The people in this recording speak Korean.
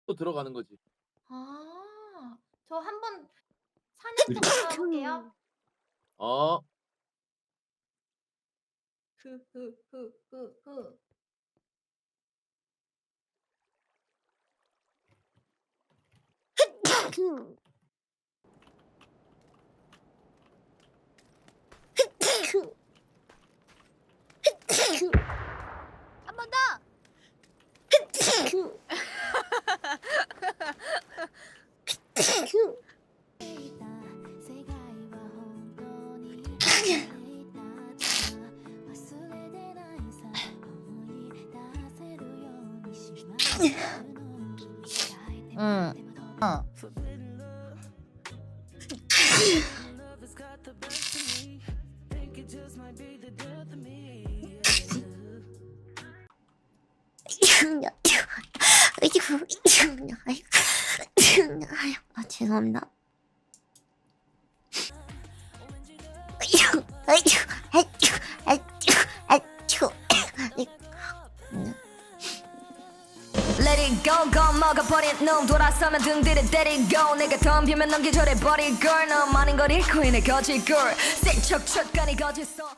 또 들어가는 거지. 아. 저 한번 사냥터 갔다 와볼게요. 어. 흐흐흐흐흐. 한 번 더. 응. 어. 아, 죄송합니다. Let it go 겁먹어버린 놈 돌아서면 등 들이대리고 내가 덤비면 넘기절해버릴 걸 너무 많은 걸 잃고 있네 거짓 걸 센 척 척간이 거짓어